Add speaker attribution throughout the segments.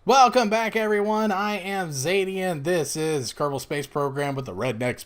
Speaker 1: Welcome back, everyone. I am Zadian. This is Kerbal Space Program with the Redneck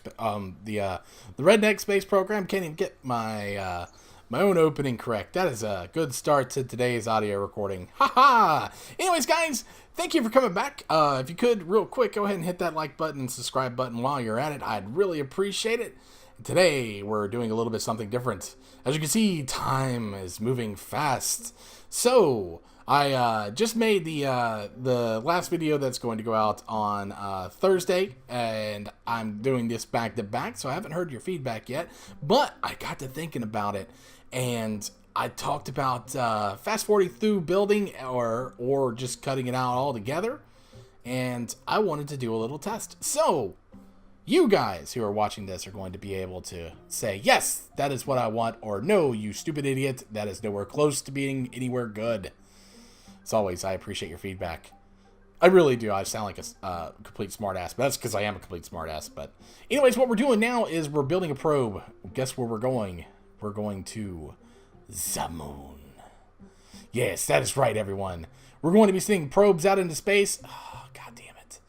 Speaker 1: Space Program. Can't even get my my own opening correct. That is a good start to today's audio recording. Haha. Anyways, guys, thank you for coming back. If you could, real quick, go ahead and hit that like button and subscribe button while you're at it. I'd really appreciate it. Today, we're doing a little bit something different. As you can see, time is moving fast. So I just made the last video that's going to go out on Thursday, and I'm doing this back to back, so I haven't heard your feedback yet, but I got to thinking about it, and I talked about fast forwarding through building or just cutting it out altogether, and I wanted to do a little test. So you guys who are watching this are going to be able to say, yes, that is what I want, or no, you stupid idiot, that is nowhere close to being anywhere good. As always, I appreciate your feedback. I really do. I sound like a complete smartass, but that's because I am a complete smartass. But anyways, what we're doing now is we're building a probe. Guess where we're going? We're going to the moon. Yes, that is right, everyone. We're going to be sending probes out into space. Oh, God damn it.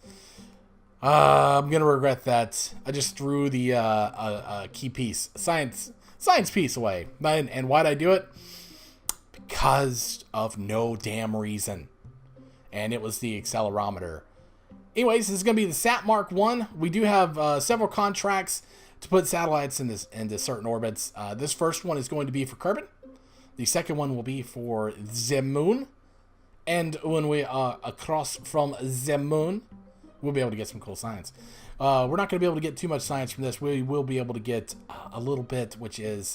Speaker 1: I'm going to regret that. I just threw the key piece, science piece away. And why'd I do it? Because of no damn reason. And it was the accelerometer. Anyways, this is going to be the Sat Mark 1. We do have several contracts to put satellites into certain orbits. This first one is going to be for Kerbal. The second one will be for the moon. And when we are across from the moon, we'll be able to get some cool science. We're not going to be able to get too much science from this. We will be able to get a little bit, which is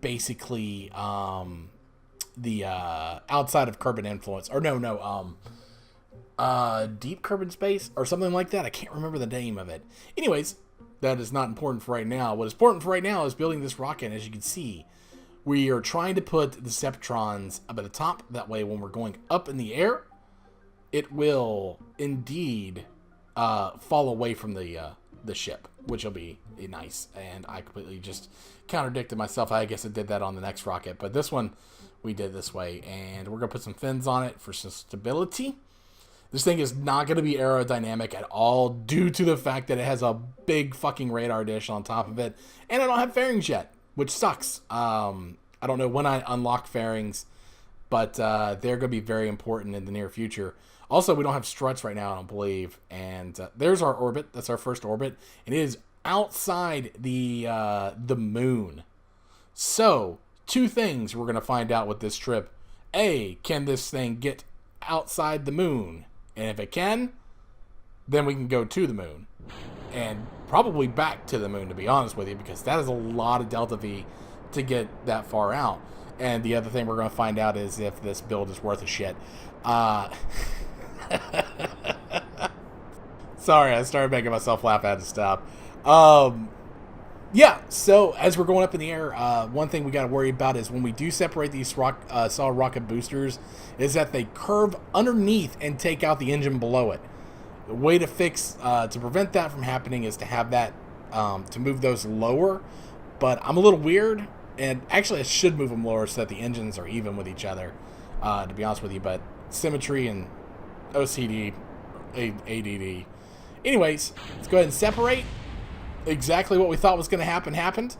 Speaker 1: basically the outside of Kerbal influence, or deep Kerbal space or something like that. I can't remember the name of it. Anyways, that is not important for right now. What is important for right now is building this rocket. As you can see, we are trying to put the Deceptrons up at the top. That way, when we're going up in the air, it will indeed fall away from the ship, which will be nice. And I completely just contradicted myself. I guess I did that on the next rocket, but this one we did this way, and we're gonna put some fins on it for some stability. This thing is not gonna be aerodynamic at all due to the fact that it has a big fucking radar dish on top of it, and I don't have fairings yet, which sucks. I don't know when I unlock fairings, but they're gonna be very important in the near future. Also, we don't have struts right now, I don't believe. And there's our orbit. That's our first orbit. And it is outside the moon. So, two things we're going to find out with this trip. A, can this thing get outside the moon? And if it can, then we can go to the moon. And probably back to the moon, to be honest with you, because that is a lot of Delta V to get that far out. And the other thing we're going to find out is if this build is worth a shit. Sorry, I started making myself laugh. I had to stop. Yeah, so as we're going up in the air, one thing we got to worry about is when we do separate these solid rocket boosters, is that they curve underneath and take out the engine below it. The way to to prevent that from happening is to have that, to move those lower. But I'm a little weird, and actually I should move them lower so that the engines are even with each other, to be honest with you, but symmetry and OCD, ADD. Anyways, let's go ahead and separate. Exactly what we thought was going to happen happened.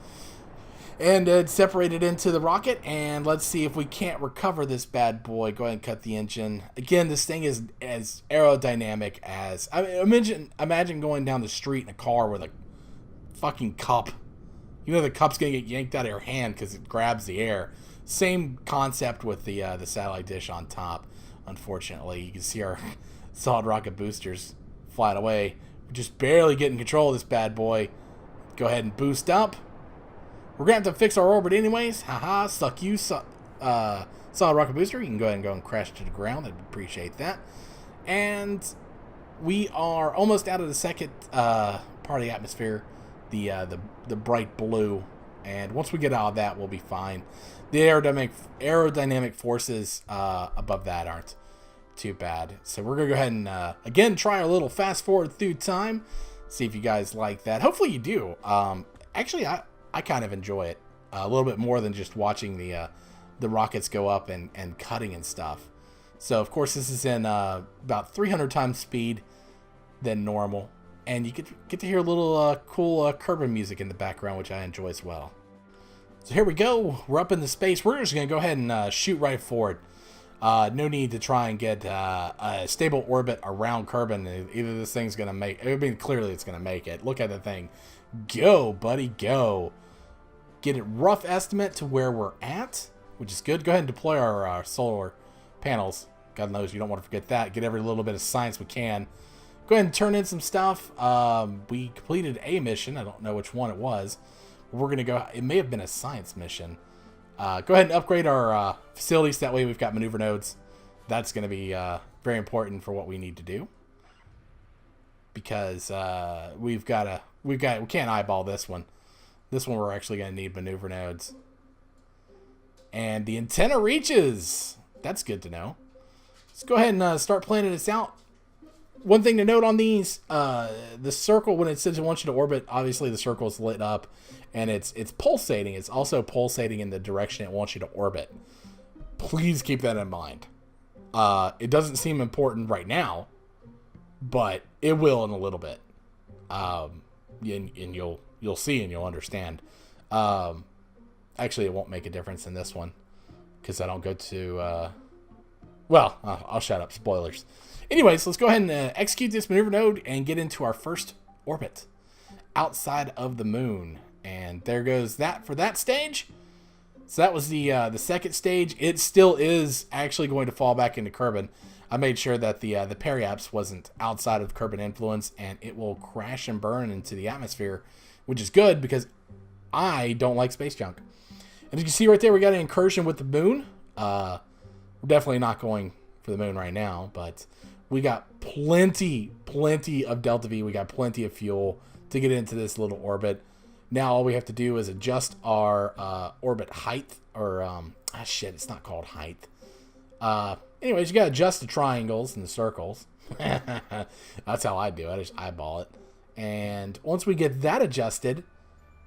Speaker 1: And it separated into the rocket. And let's see if we can't recover this bad boy. Go ahead and cut the engine. Again, this thing is as aerodynamic as... imagine going down the street in a car with a fucking cup. You know the cup's going to get yanked out of your hand because it grabs the air. Same concept with the satellite dish on top. Unfortunately, you can see our solid rocket boosters flying away. We're just barely getting control of this bad boy. Go ahead and boost up. We're going to have to fix our orbit anyways. Haha, suck you, solid rocket booster. You can go ahead and go and crash to the ground. I'd appreciate that. And we are almost out of the second part of the atmosphere, the bright blue. And once we get out of that, we'll be fine. The aerodynamic forces above that aren't too bad. So we're going to go ahead and, again, try our little fast forward through time. See if you guys like that. Hopefully you do. Actually, I kind of enjoy it a little bit more than just watching the rockets go up and cutting and stuff. So, of course, this is in about 300 times speed than normal. And you get to hear a little cool Kerbal music in the background, which I enjoy as well. So here we go. We're up into space. We're just going to go ahead and shoot right forward. No need to try and get a stable orbit around Kerbal. Either this thing's going to make... I mean, clearly it's going to make it. Look at the thing. Go, buddy, go. Get a rough estimate to where we're at, which is good. Go ahead and deploy our solar panels. God knows you don't want to forget that. Get every little bit of science we can. Go ahead and turn in some stuff. We completed a mission. I don't know which one it was. We're going to go... It may have been a science mission. Go ahead and upgrade our facilities. That way we've got maneuver nodes. That's going to be very important for what we need to do. Because we can't eyeball this one. This one we're actually going to need maneuver nodes. And the antenna reaches. That's good to know. Let's go ahead and start planning this out. One thing to note on these, the circle, when it says it wants you to orbit, obviously the circle is lit up and it's pulsating. It's also pulsating in the direction it wants you to orbit. Please keep that in mind. It doesn't seem important right now, but it will in a little bit. And you'll see and you'll understand. Actually, it won't make a difference in this one because I don't go to... well, I'll shut up. Spoilers. Anyways, let's go ahead and execute this maneuver node and get into our first orbit outside of the moon. And there goes that for that stage. So that was the second stage. It still is actually going to fall back into Kerbal. I made sure that the periaps wasn't outside of Kerbal influence, and it will crash and burn into the atmosphere, which is good because I don't like space junk. And as you can see right there, we got an incursion with the moon. We're definitely not going for the moon right now, but we got plenty of Delta V. We got plenty of fuel to get into this little orbit. Now all we have to do is adjust our orbit height, or shit, it's not called height. Anyways, you gotta adjust the triangles and the circles. That's how I do it. I just eyeball it. And once we get that adjusted,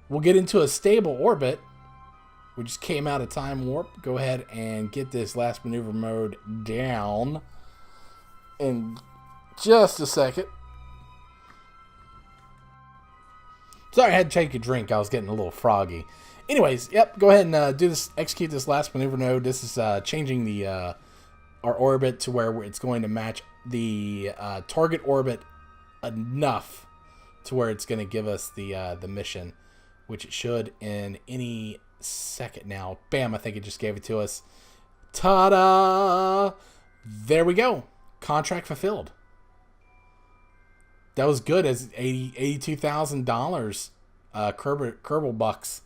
Speaker 1: we'll get into a stable orbit. We just came out of time warp. Go ahead and get this last maneuver mode down in just a second. Sorry, I had to take a drink. I was getting a little froggy. Anyways, yep, go ahead and execute this last maneuver node. This is changing the our orbit to where it's going to match the target orbit enough to where it's going to give us the mission, which it should in any second now. Bam, I think it just gave it to us. Ta-da! There we go. Contract fulfilled. That was good as $82,000 Kerbal bucks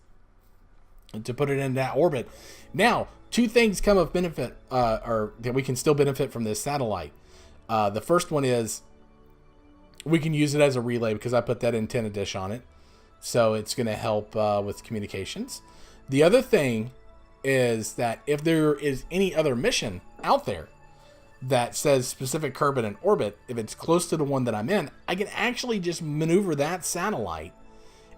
Speaker 1: to put it in that orbit. Now, two things come of benefit, or that we can still benefit from this satellite. The first one is we can use it as a relay because I put that antenna dish on it. So it's going to help with communications. The other thing is that if there is any other mission out there that says specific Kerbal in orbit, if it's close to the one that I'm in, I can actually just maneuver that satellite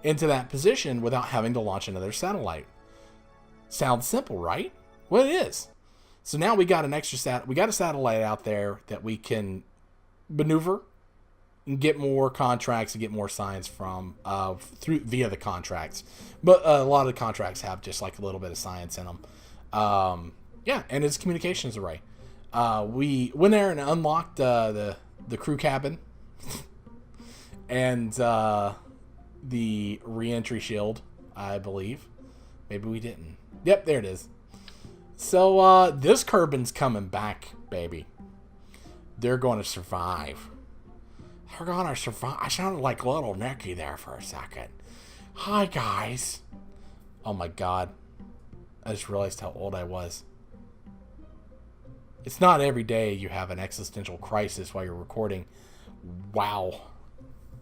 Speaker 1: into that position without having to launch another satellite. Sounds simple, right? Well, it is. So now we got an extra we got a satellite out there that we can maneuver and get more contracts and get more science from via the contracts. But a lot of the contracts have just like a little bit of science in them. Yeah, and it's communications array. We went there and unlocked the crew cabin and the re-entry shield, I believe. Maybe we didn't. Yep, there it is. So this Kerbal's coming back, baby. They're going to survive. They're going to survive. I sounded like little Nicky there for a second. Hi, guys. Oh, my God. I just realized how old I was. It's not every day you have an existential crisis while you're recording. Wow.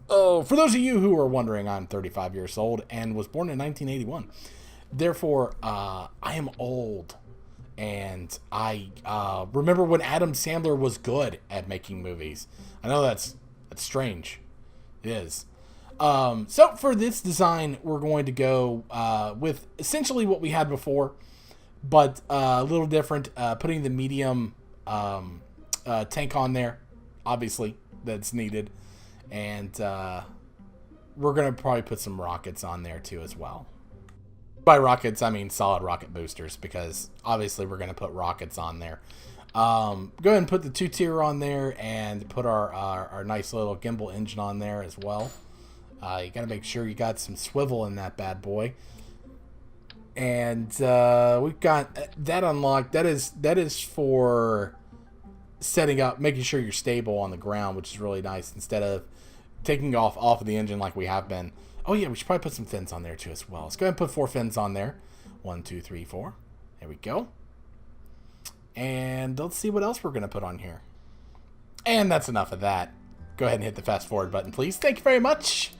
Speaker 1: Oh, for those of you who are wondering, I'm 35 years old and was born in 1981. Therefore, I am old. And I remember when Adam Sandler was good at making movies. I know that's strange. It is. So for this design, we're going to go with essentially what we had before, but a little different. Putting the medium tank on there, obviously, that's needed. And we're going to probably put some rockets on there too as well. By rockets, I mean solid rocket boosters, because obviously we're going to put rockets on there. Go ahead and put the 2-tier on there and put our nice little gimbal engine on there as well. You got to make sure you got some swivel in that bad boy. And we've got that unlocked. That is for setting up, making sure you're stable on the ground, which is really nice, instead of taking off of the engine like we have been. Oh yeah, we should probably put some fins on there too as well. Let's go ahead and put 4 fins on there. 1, 2, 3, 4. There we go. And let's see what else we're going to put on here. And that's enough of that. Go ahead and hit the fast forward button, please. Thank you very much.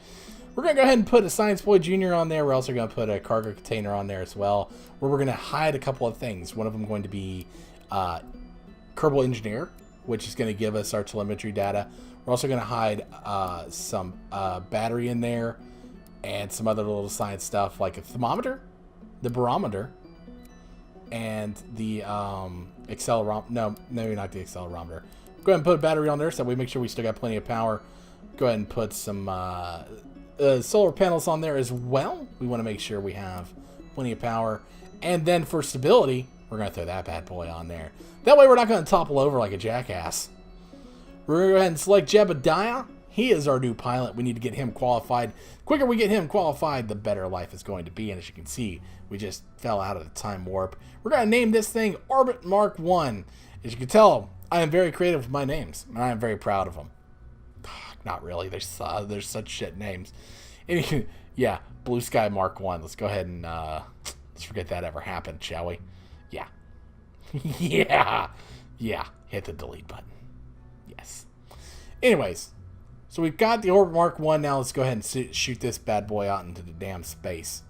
Speaker 1: We're going to go ahead and put a Science Boy Jr. on there. We're also going to put a cargo container on there as well, where we're going to hide a couple of things. One of them going to be Kerbal Engineer, which is going to give us our telemetry data. We're also going to hide some battery in there and some other little science stuff like a thermometer, the barometer, and the accelerometer. No, maybe not the accelerometer. Go ahead and put a battery on there so we make sure we still got plenty of power. Go ahead and put some solar panels on there as well. We want to make sure we have plenty of power. And then for stability, we're going to throw that bad boy on there. That way we're not going to topple over like a jackass. We're going to go ahead and select Jebediah. He is our new pilot. We need to get him qualified. The quicker we get him qualified, the better life is going to be. And as you can see, we just fell out of the time warp. We're going to name this thing Orbit Mark 1. As you can tell, I am very creative with my names, and I am very proud of them. Not really. There's such shit names. Yeah, Blue Sky Mark 1. Let's go ahead and let's forget that ever happened, shall we? Yeah. Yeah. Hit the delete button. Yes. Anyways, so we've got the Orbit Mark 1. Now let's go ahead and shoot this bad boy out into the damn space.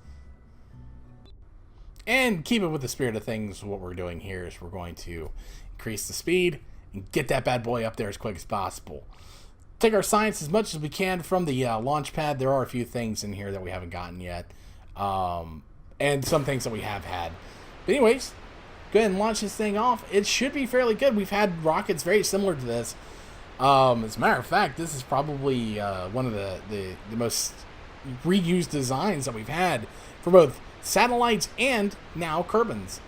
Speaker 1: And keep it with the spirit of things, what we're doing here is we're going to increase the speed and get that bad boy up there as quick as possible. Take our science as much as we can from the launch pad. There are a few things in here that we haven't gotten yet. And some things that we have had. But anyways, go ahead and launch this thing off. It should be fairly good. We've had rockets very similar to this. As a matter of fact, this is probably one of the most reused designs that we've had for both satellites and now Kerbals.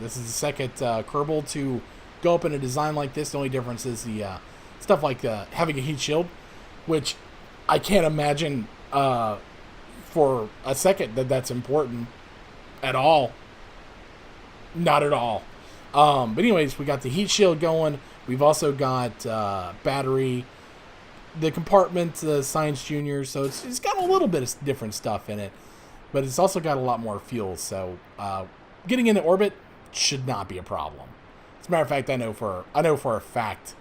Speaker 1: This is the second Kerbal to go up in a design like this. The only difference is the stuff like having a heat shield, which I can't imagine for a second that's important at all. Not at all. But anyways, we got the heat shield going. We've also got battery, the compartment, Science Junior. So it's got a little bit of different stuff in it, but it's also got a lot more fuel. So getting into orbit should not be a problem. As a matter of fact, I know for a fact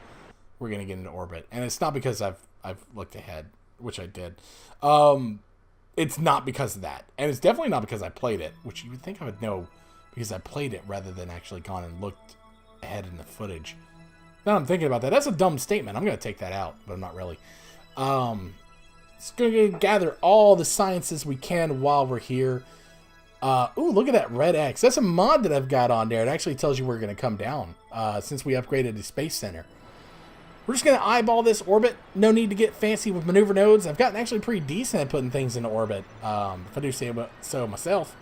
Speaker 1: we're gonna get into orbit, and it's not because I've looked ahead, which I did. It's not because of that, and it's definitely not because I played it, which you would think I would know because I played it rather than actually gone and looked ahead in the footage. Now I'm thinking about that. That's a dumb statement. I'm gonna take that out, but I'm not really. It's gonna gather all the sciences we can while we're here. Ooh, look at that red X. That's a mod that I've got on there. It actually tells you we're gonna come down since we upgraded the Space Center. We're just going to eyeball this orbit. No need to get fancy with maneuver nodes. I've gotten actually pretty decent at putting things into orbit, if I do say so myself.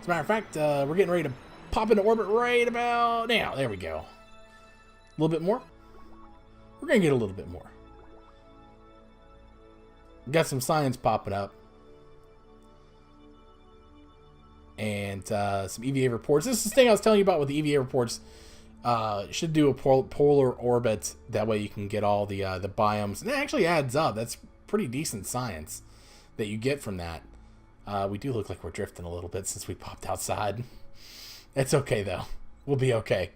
Speaker 1: As a matter of fact, we're getting ready to pop into orbit right about now. There we go. A little bit more. We're going to get a little bit more. Got some science popping up. And some EVA reports. This is the thing I was telling you about with the EVA reports. Should do a polar orbit. That way you can get all the biomes. And it actually adds up. That's pretty decent science that you get from that. We do look like we're drifting a little bit since we popped outside. It's okay, though. We'll be okay.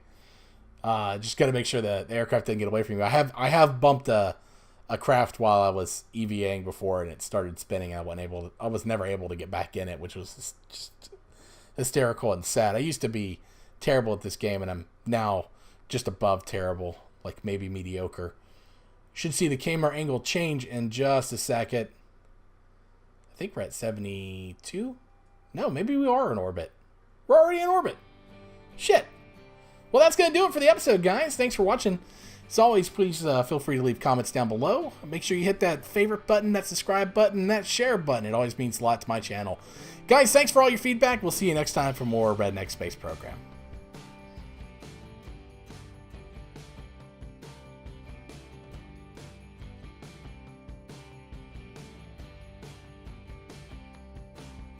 Speaker 1: Just got to make sure the aircraft didn't get away from you. I have bumped a craft while I was EVAing before, and it started spinning. I was never able to get back in it, which was just hysterical and sad. I used to be terrible at this game, and I'm now just above terrible, like maybe mediocre. Should see the camera angle change in just a second. I think we're at 72. No, maybe we are in orbit. We're already in orbit. Shit. Well, that's going to do it for the episode, guys. Thanks for watching. As always, please feel free to leave comments down below. Make sure you hit that favorite button, that subscribe button, that share button. It always means a lot to my channel. Guys, thanks for all your feedback. We'll see you next time for more Redneck Space Program.